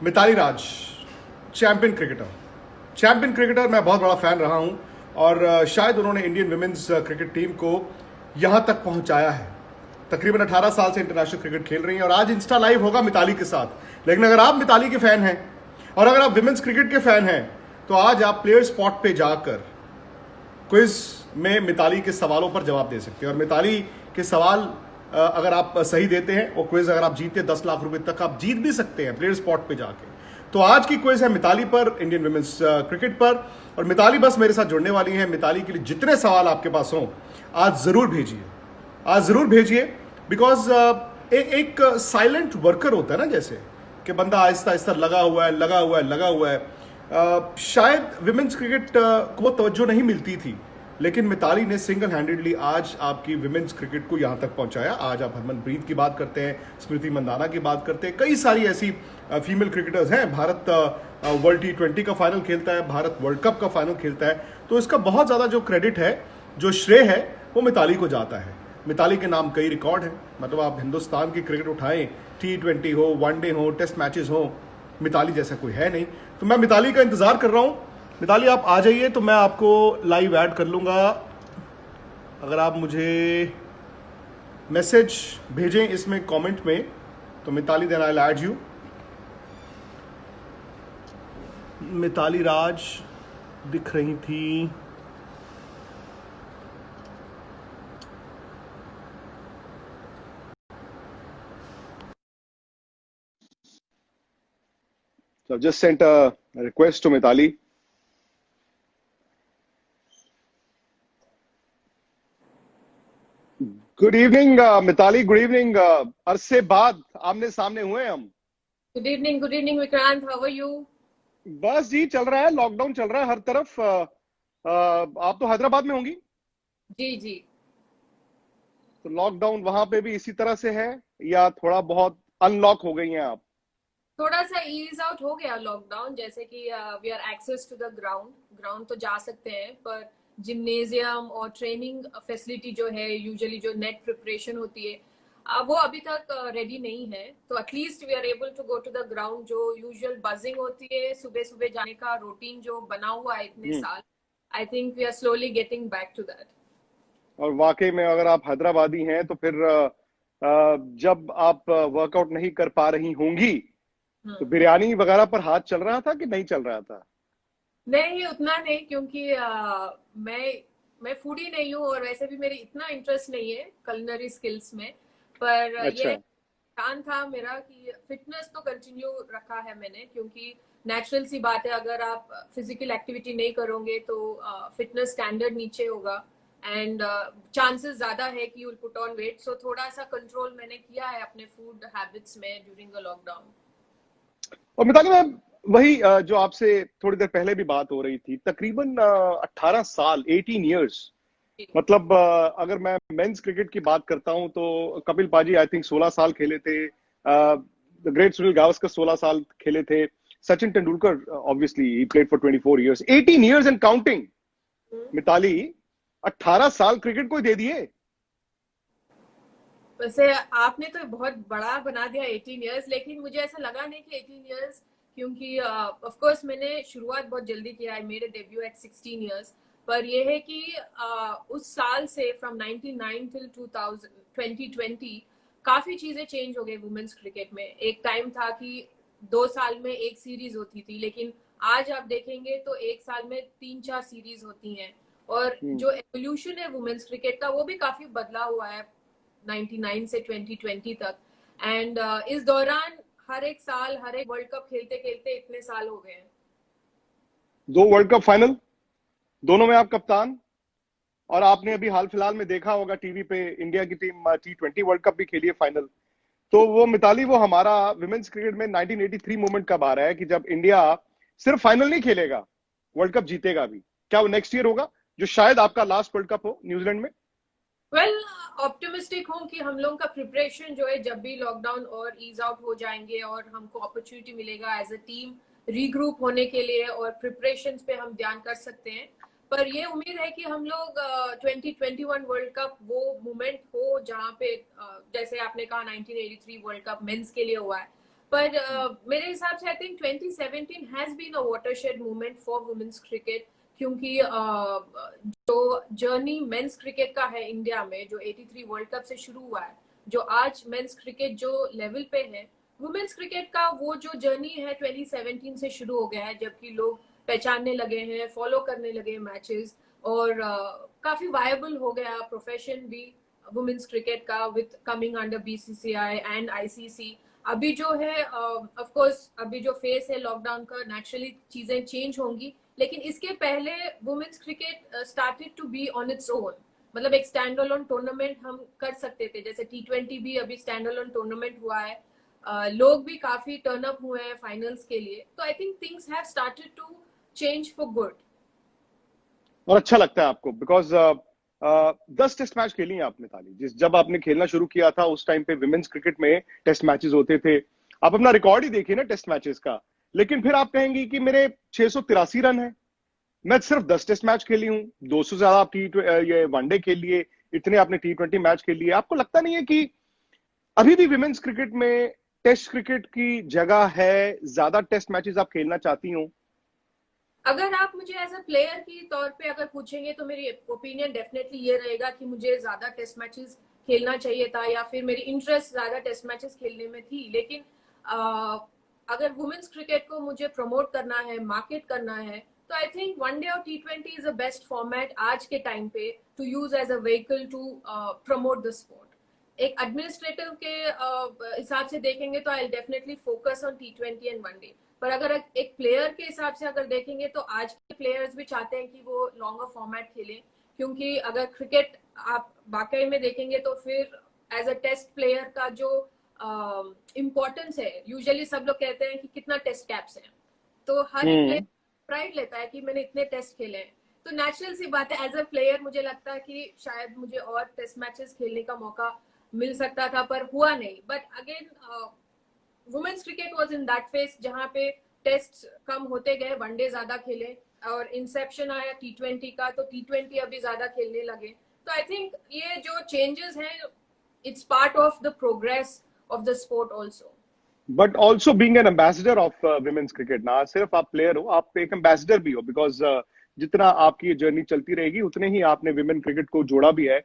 मिताली राज champion cricketer मैं बहुत बड़ा फैन रहा हूं और शायद उन्होंने इंडियन वुमेन्स क्रिकेट टीम को यहां तक पहुंचाया है। तकरीबन 18 साल से इंटरनेशनल क्रिकेट खेल रही हैं और आज इंस्टा लाइव होगा मिताली के साथ। लेकिन अगर आप मिताली के फैन हैं और अगर आप विमेंस क्रिकेट के फैन हैं तो आज आप प्लेयर स्पॉट पे जाकर क्विज में मिताली के सवालों पर जवाब दे सकते हैं और मिताली के सवाल अगर आप सही देते हैं वो क्विज अगर आप जीते 10 लाख रुपए तक आप जीत भी सकते हैं प्लेयर स्पॉट पे जाके। तो आज की क्विज है मिताली पर, इंडियन वुमेन्स क्रिकेट पर, और मिताली बस मेरे साथ जुड़ने वाली हैं। मिताली के लिए जितने सवाल आपके पास हों आज जरूर भेजिए बिकॉज एक साइलेंट वर्कर होता है ना, जैसे कि बंदा आहिस्ता आहिस्ता लगा हुआ है। शायद विमेंस क्रिकेट को तवज्जो नहीं मिलती थी, लेकिन मिताली ने सिंगल हैंडेडली आज आपकी विमेंस क्रिकेट को यहां तक पहुंचाया। आज आप हरमनप्रीत की बात करते हैं, स्मृति मंदाना की बात करते हैं, कई सारी ऐसी फीमेल क्रिकेटर्स हैं। भारत वर्ल्ड T20 का फाइनल खेलता है, भारत वर्ल्ड कप का फाइनल खेलता है, तो इसका बहुत ज्यादा जो क्रेडिट है, जो श्रेय है, वो मिताली को जाता है। मिताली के नाम कई रिकॉर्ड हैं, मतलब आप हिंदुस्तान की क्रिकेट उठाएं, T20 हो, वनडे हो, टेस्ट मैचेस हो, मिताली जैसा कोई है नहीं। तो मैं मिताली का इंतजार कर रहा हूं। मिताली आप आ जाइए तो मैं आपको लाइव ऐड कर लूंगा। अगर आप मुझे मैसेज भेजें इसमें कमेंट में तो Mitali then I will add you. Mitali Raj दिख रही थी। So I've just sent a request to Mitali. Good evening Mitali, good evening. अरसे बाद आमने सामने हुए हम। Good evening Vikrant, how are you? बस जी चल रहा है, लॉकडाउन चल रहा है हर तरफ। आप तो हैदराबाद में होंगी। जी। तो लॉकडाउन वहां पे भी इसी तरह से है या थोड़ा बहुत अनलॉक हो गई हैं आप? थोड़ा सा ईज आउट हो गया लॉकडाउन, जैसे कि we are access to the ground तो जा सकते हैं, पर जिम्नेजियम और ट्रेनिंग फैसिलिटी जो है, यूजुअली जो नेट प्रिपरेशन होती है, वो अभी तक रेडी नहीं है। तो at least we are able to go to the ground. जो यूजुअल बजिंग होती है, सुबह सुबह जाने का रूटीन जो बना हुआ है इतने साल, I think we are slowly getting back to that. और वाकई में अगर आप हैदराबादी हैं तो फिर जब आप वर्कआउट नहीं कर पा रही होंगी तो बिरयानी वगैरह पर हाथ चल रहा था कि नहीं चल रहा था? नहीं, उतना नहीं, क्योंकि मैं फूडी नहीं हूँ और वैसे भी मेरी इतना इंटरेस्ट नहीं है कुलिनरी स्किल्स में। पर अच्छा। ये प्लान था मेरा कि फिटनेस तो कंटिन्यू रखा है मैंने, क्योंकि नेचुरल सी बात है, अगर आप फिजिकल एक्टिविटी नहीं करोगे तो फिटनेस स्टैंडर्ड नीचे होगा एंड चांसेस ज्यादा है कि you will put on weight. So थोड़ा सा कंट्रोल मैंने किया है अपने फूड हैबिट्स में ड्यूरिंग द लॉकडाउन। और मिताली मैं वही जो आपसे थोड़ी देर पहले भी बात हो रही थी, तकरीबन 18 साल, 18 इयर्स, मतलब अगर मैं मेंस क्रिकेट की बात करता हूं तो कपिल पाजी आई थिंक 16 साल खेले थे, द ग्रेट सुनील गावस्कर 16 साल खेले थे, सचिन तेंदुलकर ऑब्वियसली ही played for 24 years, 18 years and counting. Mitali 18 साल क्रिकेट को दे दिए। वैसे आपने तो बहुत बड़ा बना दिया 18 इयर्स, लेकिन मुझे ऐसा लगा नहीं कि 18 इयर्स, क्योंकि ऑफ कोर्स मैंने शुरुआत बहुत जल्दी किया। I made a debut at 16 years. पर ये है कि उस साल से फ्रॉम 99 टिल 2020 काफी चीजें चेंज हो गई वुमेन्स क्रिकेट में। एक टाइम था कि 2 साल में एक सीरीज होती थी, लेकिन आज आप देखेंगे तो एक साल में 3-4 सीरीज होती हैं। और जो एवोल्यूशन है वुमेन्स क्रिकेट का, वो भी काफी बदला हुआ है 99 से 2020 तक। एंड इस दौरान हर एक साल, हर एक वर्ल्ड कप खेलते खेलते इतने साल हो गए हैं। 2 वर्ल्ड कप फाइनल, दोनों में आप कप्तान, और आपने अभी हाल फिलहाल में देखा होगा टीवी पे इंडिया की टीम T20 वर्ल्ड कप भी खेली है फाइनल। तो वो मिताली, वो हमारा विमेंस क्रिकेट में 1983 मोमेंट कब आ रहा है कि जब इंडिया सिर्फ फाइनल नहीं खेलेगा, वर्ल्ड कप जीतेगा भी? क्या वो नेक्स्ट ईयर होगा, जो शायद आपका लास्ट वर्ल्ड कप हो न्यूजीलैंड में? वेल, ऑप्टिमिस्टिक हूँ कि हम लोगों का प्रिपरेशन जो है, जब भी लॉकडाउन और ईज आउट हो जाएंगे और हमको अपॉर्चुनिटी मिलेगा एज अ टीम रीग्रुप होने के लिए और प्रिपरेशन पे हम ध्यान कर सकते हैं। पर ये उम्मीद है कि हम लोग 2021 वर्ल्ड कप वो मोमेंट हो जहाँ पे जैसे आपने कहा 1983 वर्ल्ड कप मेंस के लिए हुआ है, पर मेरे हिसाब से I think 2017 has been a watershed movement for women's cricket, क्योंकि जो जर्नी मेंस क्रिकेट का है इंडिया में, जो 83 वर्ल्ड कप से शुरू हुआ है, जो आज मेंस क्रिकेट जो लेवल पे है, वुमेन्स क्रिकेट का वो जो जर्नी है 2017 से शुरू हो गया है, जबकि लोग पहचानने लगे हैं, फॉलो करने लगे मैचेस, और काफी वायबल हो गया प्रोफेशन भी वुमेन्स क्रिकेट का, with coming under BCCI and ICC. अभी जो है ऑफ कोर्स अभी जो फेस है लॉकडाउन का, नेचुरली चीजें चेंज होंगी, लेकिन इसके पहले women's cricket started to be on its own. मतलब एक स्टैंड अलोन टूर्नामेंट हम कर सकते थे, जैसे T20 भी अभी स्टैंड अलोन टूर्नामेंट हुआ है, लोग भी काफी टर्न अप हुए हैं फाइनल्स के लिए। तो I think things have started to change for good. और अच्छा लगता है आपको बिकॉज 10 टेस्ट मैच खेली हैं आपने ताली। जब आपने खेलना शुरू किया था उस टाइम पे विमेन्स क्रिकेट में टेस्ट मैचेस होते थे। आप अपना रिकॉर्ड ही देखिए ना टेस्ट मैचेस का, लेकिन फिर आप कहेंगे कि मेरे 683 रन है, मैं सिर्फ 10 टेस्ट मैच खेली हूं, 200 से ज्यादा आप ये वनडे खेल लिए, इतने आपने T20 मैच खेल लिए। आपको लगता नहीं है कि अभी भी विमेन्स क्रिकेट में टेस्ट क्रिकेट की जगह है, ज्यादा टेस्ट मैचेस आप खेलना चाहती हूँ? अगर आप मुझे एज अ प्लेयर की तौर पे अगर पूछेंगे तो मेरी ओपिनियन डेफिनेटली ये रहेगा कि मुझे ज्यादा टेस्ट मैचेस खेलना चाहिए था, या फिर मेरी इंटरेस्ट ज्यादा टेस्ट मैचेस खेलने में थी। लेकिन अगर वुमेन्स क्रिकेट को मुझे प्रमोट करना है, मार्केट करना है, तो आई थिंक वनडे और T20 is the best format आज के टाइम पे to use as a vehicle to promote the sport. एक एडमिनिस्ट्रेटिव के हिसाब से देखेंगे तो I definitely focus on T20 and one day. पर अगर एक प्लेयर के हिसाब से अगर देखेंगे तो आज के प्लेयर्स भी चाहते हैं कि वो लॉन्गर फॉर्मेट खेलें, क्योंकि अगर क्रिकेट आप वाकई में देखेंगे तो फिर एज अ टेस्ट प्लेयर का जो इम्पोर्टेंस है, यूजुअली सब लोग कहते हैं कि कितना टेस्ट कैप्स है, तो हर एक प्लेयर प्राइड लेता है कि मैंने इतने टेस्ट खेले हैं। तो नेचुरल सी बात है, एज अ प्लेयर मुझे लगता है कि शायद मुझे और टेस्ट मैचेस खेलने का मौका मिल सकता था, पर हुआ नहीं। But again women's cricket was in that phase जहां पे टेस्ट कम होते गए, वनडे ज्यादा खेले, और इंसेप्शन आया T20 का, तो T20 अभी ज्यादा खेलने लगे। तो आई थिंक ये जो चेंजेस हैं, it's part of the progress of the sport also. But also being an ambassador of women's cricket, ना सिर्फ आप प्लेयर हो, आप एक एम्बेसडर भी हो, बिकॉज जितना आपकी ये जर्नी चलती रहेगी उतने ही आपने विमेन क्रिकेट को जोड़ा भी है।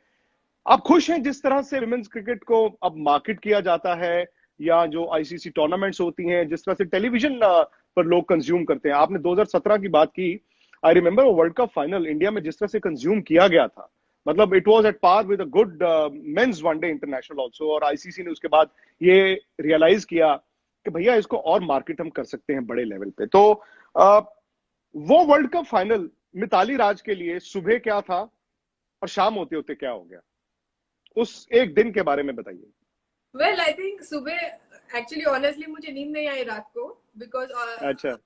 आप खुश हैं जिस तरह से विमेन्स क्रिकेट को अब मार्केट किया जाता है, या जो आईसीसी टूर्नामेंट्स होती हैं, जिस तरह से टेलीविजन पर लोग कंज्यूम करते हैं? आपने 2017 की बात की, आई रिमेंबर वो वर्ल्ड कप फाइनल इंडिया में जिस तरह से कंज्यूम किया गया था, मतलब it was at par with a good men's one day international also. और आईसीसी ने उसके बाद ये रियलाइज किया कि भैया इसको और मार्केट हम कर सकते हैं बड़े लेवल पे। तो वो वर्ल्ड कप फाइनल मिताली राज के लिए सुबह क्या था और शाम होते होते क्या हो गया, उस एक दिन के बारे में बताइए। वेल आई थिंक सुबह एक्चुअली ऑनेस्टली मुझे नींद नहीं आई रात को, बिकॉज अच्छा,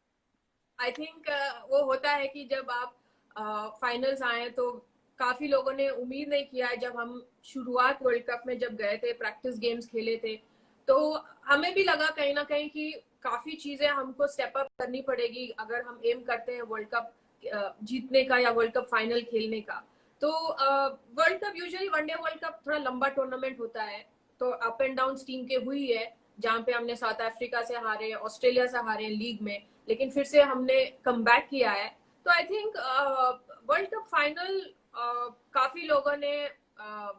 आई थिंक वो होता है कि जब आप फाइनल्स आए तो काफी लोगों ने उम्मीद नहीं किया है। जब हम शुरुआत वर्ल्ड कप में जब गए थे, प्रैक्टिस गेम्स खेले थे, तो हमें भी लगा कहीं ना कहीं कि काफी चीजें हमको स्टेप अप करनी पड़ेगी अगर हम एम करते हैं वर्ल्ड कप जीतने का या वर्ल्ड कप फाइनल खेलने का। तो world cup usually one day world cup थोड़ा लंबा टूर्नामेंट होता है, तो अप एंड डाउन टीम के हुई है, जहाँ पे हमने साउथ अफ्रीका से हारे, ऑस्ट्रेलिया से हारे लीग में, लेकिन फिर से हमने कम बैक किया है। तो I think world cup final काफी लोगों ने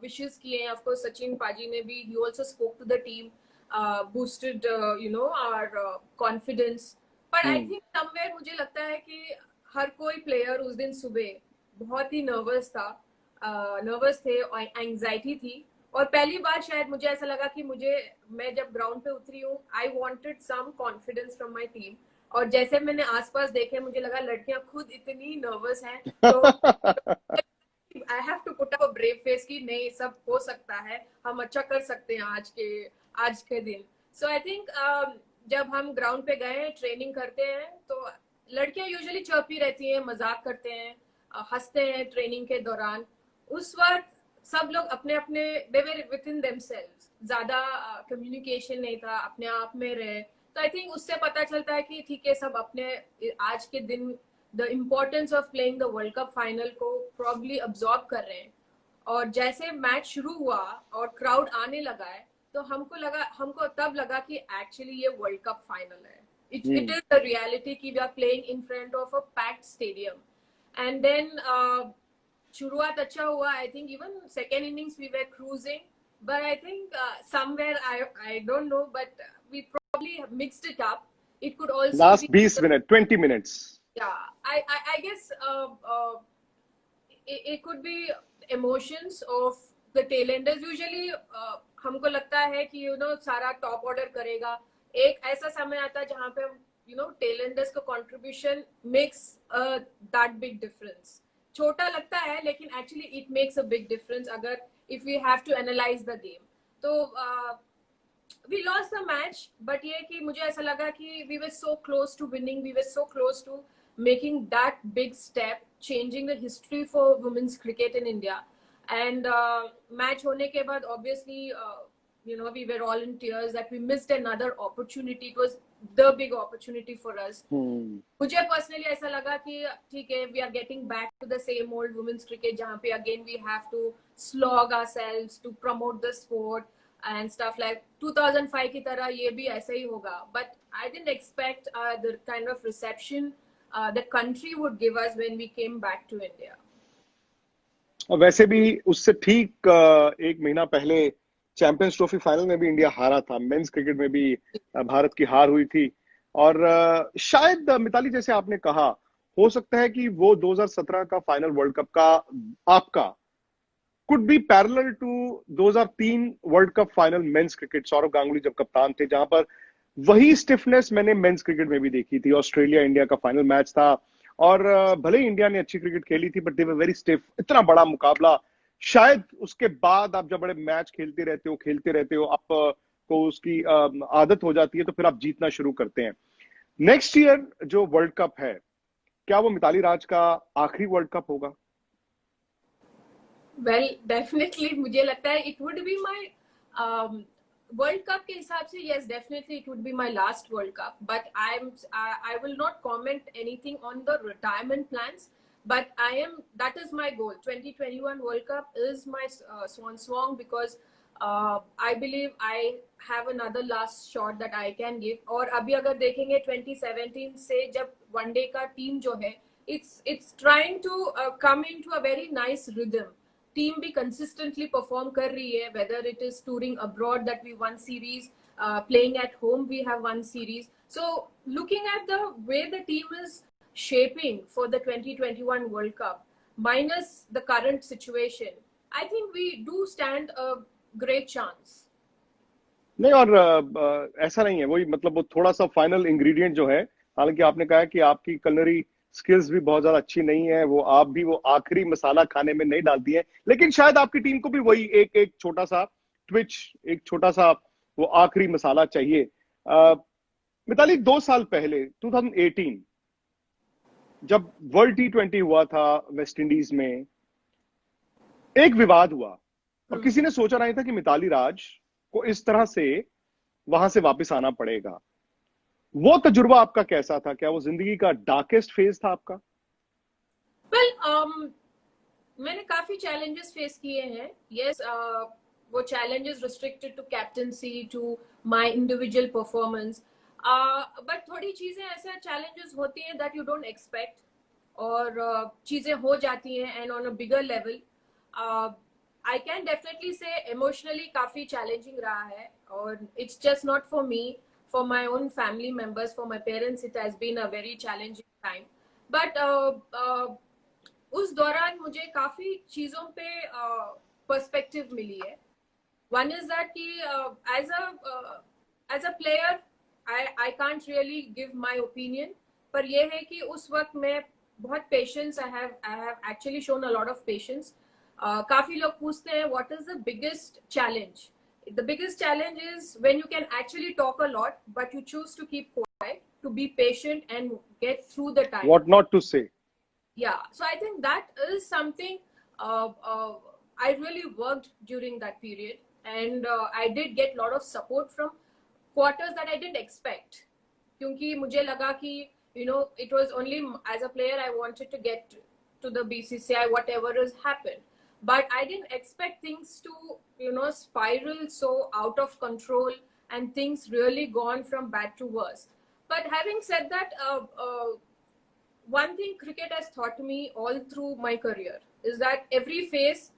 विशेस किए हैं। ऑफ कोर्स सचिन पाजी ने भी, he also spoke to the team, boosted our confidence। पर आई थिंक समवेयर मुझे लगता है कि हर कोई प्लेयर उस दिन सुबह बहुत ही नर्वस थे और एंजाइटी थी। और पहली बार शायद मुझे ऐसा लगा कि मैं जब ग्राउंड पे उतरी हूँ, I wanted some confidence from my team. और जैसे मैंने आसपास देखे, मुझे लगा लड़कियां खुद इतनी नर्वस हैं, तो I have to put up a brave face कि नहीं, सब हो सकता है, हम अच्छा कर सकते हैं आज के दिन। सो आई थिंक जब हम ग्राउंड पे गए, ट्रेनिंग करते हैं, तो लड़कियां यूजुअली चर्पी रहती हैं, मजाक करते हैं, हंसते हैं ट्रेनिंग के दौरान। उस वक्त सब लोग अपने अपने दे वर विद इन देमसेल्व्स, ज्यादा कम्युनिकेशन नहीं था, अपने आप में रहे। तो आई थिंक उससे पता चलता है कि ठीक है, सब अपने आज के दिन the importance of playing the world cup final को प्रॉब्ली अब्सॉर्ब कर रहे हैं। और जैसे मैच शुरू हुआ और क्राउड आने लगा है, तो हमको तब लगा कि एक्चुअली ये वर्ल्ड कप फाइनल है. It is the reality कि we are playing in front of a packed stadium. And then शुरुआत अच्छा हुआ. I think even second innings we were cruising, but I think somewhere I don't know, but we probably mixed it up. It could also last be 20 minutes, 20 minutes. Yeah, I guess it could be emotions of the tailenders. Usually हमको लगता है कि सारा top order करेगा. एक ऐसा समय आता है जहां पे tailenders का contribution makes that big difference. छोटा लगता है लेकिन actually it makes a big difference अगर if we have to analyze the game. तो we lost the match, but ये कि मुझे ऐसा लगा कि we were so close to winning, we were so close to making that big step, changing the history for women's cricket in India. And match होने के बाद obviously we were all in tears that we missed another opportunity. It was the big opportunity for us. मुझे personally ऐसा लगा कि ठीक है, we are getting back to the same old women's cricket जहाँ पे again we have to slog ourselves to promote the sport and stuff like 2005 की तरह ये भी ऐसा ही होगा. But I didn't expect the kind of reception the country would give us when we came back to India. और वैसे भी उससे ठीक एक महीना पहले चैंपियंस ट्रॉफी फाइनल में भी इंडिया हारा था. मेंस क्रिकेट में भी भारत की हार हुई थी. और शायद मिताली जैसे आपने कहा, हो सकता है कि वो 2017 का फाइनल वर्ल्ड कप का आपका could be parallel to 2003 world cup final men's cricket. Sourav Ganguly जब कप्तान थे, जहां पर वही स्टिफनेस मैंने मेंस क्रिकेट में भी देखी थी. ऑस्ट्रेलिया इंडिया का फाइनल मैच था और भले ही इंडिया ने अच्छी क्रिकेट खेली थी, but they were very stiff. इतना बड़ा मुकाबला, शायद उसके बाद आप जब बड़े मैच खेलते रहते हो, आपको उसकी आदत हो जाती है, तो फिर आप जीतना शुरू करते हैं. नेक्स्ट ईयर जो वर्ल्ड कप है, क्या वो मिताली राज का आखिरी वर्ल्ड कप होगा? Well, definitely मुझे लगता है it would be my World Cup के हिसाब से yes, definitely it would be my last World Cup. But I will not comment anything on the retirement plans. But that is my goal. 2021 World Cup is my swan song because I believe I have another last shot that I can give. और अभी अगर देखेंगे 2017 से जब one day का team जो है, it's trying to come into a very nice rhythm. Team भी consistently perform कर रही है, whether it is touring abroad that we won series, playing at home we have won series. So looking at the way the team is shaping for the 2021 World Cup, minus the current situation, I think we do stand a great chance. नहीं, और ऐसा नहीं है, वही मतलब वो थोड़ा सा फाइनल इंग्रेडिएंट जो है, हालांकि आपने कहा कि आपकी कलनरी स्किल्स भी बहुत ज्यादा अच्छी नहीं है, वो आप भी वो आखिरी मसाला खाने में नहीं डालती है, लेकिन शायद आपकी टीम को भी वही एक छोटा सा ट्विच, एक छोटा सा वो आखिरी मसाला चाहिए. मिताली, 2 साल पहले 2018 जब वर्ल्ड T20 हुआ था वेस्ट इंडीज में, एक विवाद हुआ और किसी ने सोचा नहीं था कि मिताली राज को इस तरह से वहां से वापस आना पड़ेगा. वो तजुर्बा आपका कैसा था? क्या वो जिंदगी का डार्केस्ट फेज था आपका? Well, मैंने काफी चैलेंजेस फेस किए हैं. Yes, वो challenges restricted to captaincy, to my individual performance. But थोड़ी चीजें ऐसे चैलेंजेस होती हैं दैट यू डोंट एक्सपेक्ट, और चीजें हो जाती हैं. And on a bigger level I can definitely से इमोशनली काफी चैलेंजिंग रहा है. और it's just not for me, for my own family members, for my parents, it has been a very challenging time. But उस दौरान मुझे काफी चीजों पे पर्सपेक्टिव मिली है. One is that कि as a player I can't really give my opinion, पर ये है कि उस वक्त मैं बहुत patience, I have actually shown a lot of patience. काफी लोग पूछते हैं what is the biggest challenge? The biggest challenge is when you can actually talk a lot, but you choose to keep quiet, to be patient and get through the time. What not to say. Yeah. So I think that is something I really worked during that period. And I did get a lot of support from quarters that I didn't expect. क्योंकि मुझे लगा कि, it was only as a player I wanted to get to the BCCI, whatever has happened. but I didn't expect things to, spiral so out of control and things really gone from bad to worse. But having said that, one thing cricket has taught me all through my career is that every phase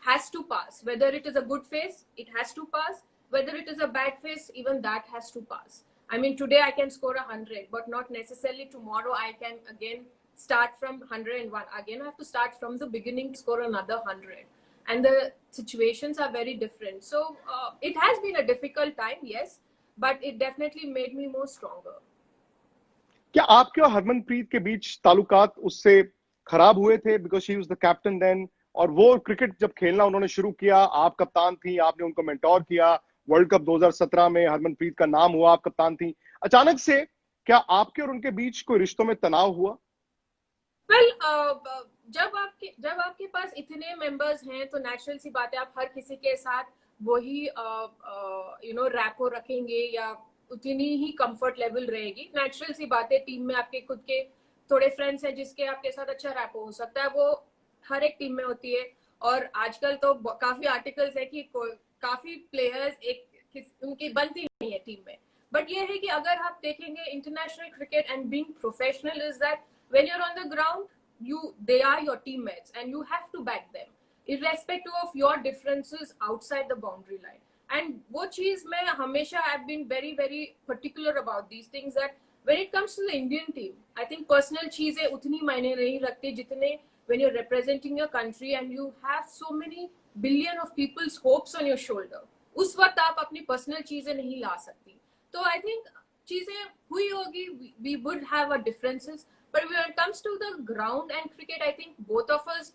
has to pass. Whether it is a good phase, it has to pass. Whether it is a bad phase, even that has to pass. I mean, today I can score 100, but not necessarily tomorrow I can again start from 101. Again, I have to start from the beginning to score another 100. And the situations are very different. So it has been a difficult time, yes, but it definitely made me more stronger. क्या आपके और हरमनप्रीत के बीच ताल्लुकात उससे खराब हुए थे because she was the captain then, और वो क्रिकेट जब खेलना उन्होंने शुरू किया, आप कप्तान थी, आपने उनको मेंटोर किया, वर्ल्ड कप 2017 में हरमनप्रीत का नाम हुआ, आप कप्तान थी, अचानक से क्या आपके और उनके बीच कोई रिश्तों में तनाव हुआ? वेल, जब आपके पास इतने मेंबर्स हैं तो नेचुरल सी बात है, आप हर किसी के साथ वही रैपो रखेंगे या उतनी ही कंफर्ट लेवल रहेगी. नेचुरल सी बात है, टीम में आपके खुद के थोड़े फ्रेंड्स हैं जिसके आपके साथ अच्छा रैपो हो सकता है, वो हर एक टीम में होती है. और आजकल तो काफी आर्टिकल्स है कि काफी प्लेयर्स उनकी बनती नहीं है टीम में. बट ये है कि अगर आप देखेंगे international cricket and being professional is that when you're on the ground, they are your teammates and you have to back them irrespective of your differences outside the boundary line. And wo cheez main hamesha I've been very very particular about these things, that when it comes to the Indian team, I think personal cheeze utni maine nahi rakhti jitne when you're representing your country and you have so many billion of people's hopes on your shoulder. उस वक्त आप अपनी personal चीजें नहीं ला सकती. तो I think चीजें हुई होगी, we would have our differences. But when it comes to the ground and cricket, I think both of us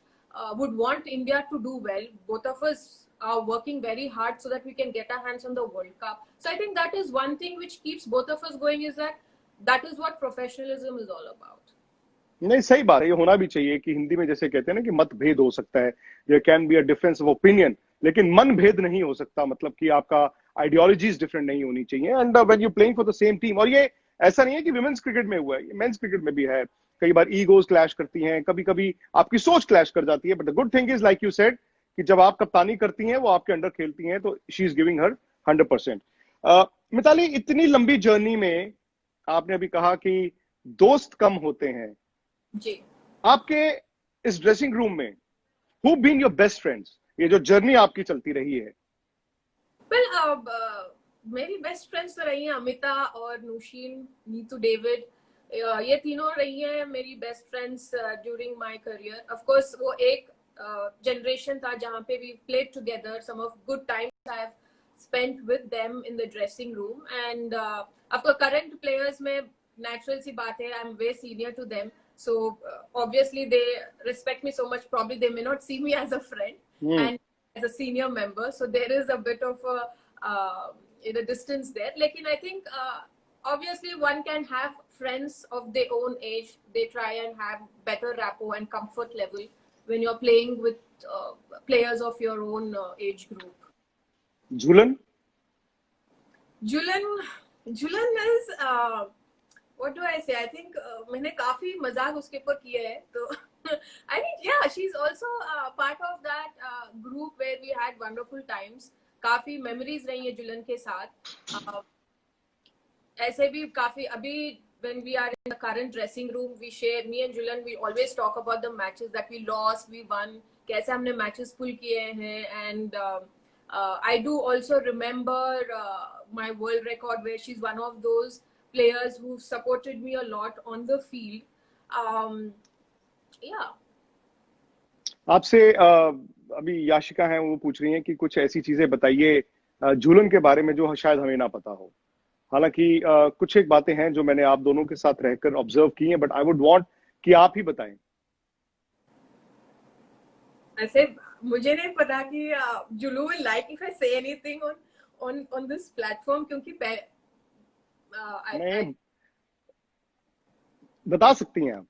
would want India to do well. Both of us are working very hard so that we can get our hands on the World Cup. So I think that is one thing which keeps both of us going, is that is what professionalism is all about. नहीं, सही बात है, ये होना भी चाहिए कि हिंदी में जैसे कहते हैं ना कि मतभेद हो सकता है, there can be a difference of opinion, लेकिन मन भेद नहीं हो सकता, मतलब कि आपका आइडियोलॉजीज डिफरेंट नहीं होनी चाहिए. And when you playing for the same team, और ये ऐसा नहीं है कि विमेंस क्रिकेट में हुआ है, ये मेंस क्रिकेट में भी है. कई बार ईगोज क्लैश करती हैं, कभी कभी आपकी सोच क्लैश कर जाती है, but the good thing is like you said कि जब आप कप्तानी करती हैं, वो आपके अंडर खेलती हैं, तो she is giving her 100%. Mitali, इतनी लंबी जर्नी में आपने अभी कहा कि दोस्त कम होते हैं जी, आपके इस ड्रेसिंग रूम में who been your best friends, ये जो जर्नी आपकी चलती रही है? वेल, मेरी बेस्ट फ्रेंड्स तो रही हैं अमिता और नूशीन, नीतू डेविड. ये तीनों रही हैं मेरी best friends during my career. Of course वो एक जनरेशन था जहाँ पे we played together. Some of good times I have spent with them in the dressing room. And आपको करंट प्लेयर्स में नेचुरल सी बात है, I am way senior to them, so obviously they respect me so much. Probably they may not see me as a friend and as a senior member, so there is a bit of a distance there. Lekin I think obviously one can have friends of their own age. They try and have better rapport and comfort level when you're playing with players of your own age group. Jhulan is what do I say? I think मैंने काफी मजाक उसके ऊपर किया है, तो I think yeah, she's also part of that group where we had wonderful times. काफी memories रही हैं जुलन के साथ. ऐसे भी काफी अभी when we are in the current dressing room, we share, me and Julan, we always talk about the matches that we lost, we won, कैसे हमने matches pull किए हैं. And I do also remember my world record where she's one of those players who supported me a lot on the field. Yeah. आपसे अभी याशिका हैं, वो पूछ रही हैं कि कुछ ऐसी चीजें बताइए झूलन के बारे में जो शायद हमें ना पता हो. हालांकि कुछ एक बातें हैं जो मैंने आप दोनों के साथ रहकर ऑब्जर्व की हैं, बट आई वुड वांट कि आप ही बताएं. ऐसे मुझे नहीं पता कि Julu will like if I say anything on this platform, क्योंकि नहीं बता सकती हैं आप.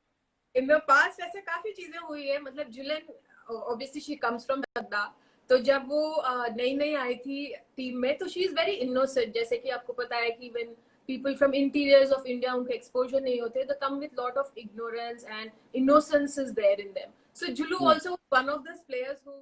इन द पास्ट ऐसे काफी चीजें हुई है. मतलब जुलन ऑब्वियसली शी कम्स फ्रॉम बगदा, तो जब वो नई नई आई थी टीम में, तो शी इज वेरी इनोसेंट. जैसे कि आपको पता है कि when people from interiors of India, उनको एक्सपोजर नहीं होते, they come with lot of ignorance and innocence is there in them. So जुलू also one of this players who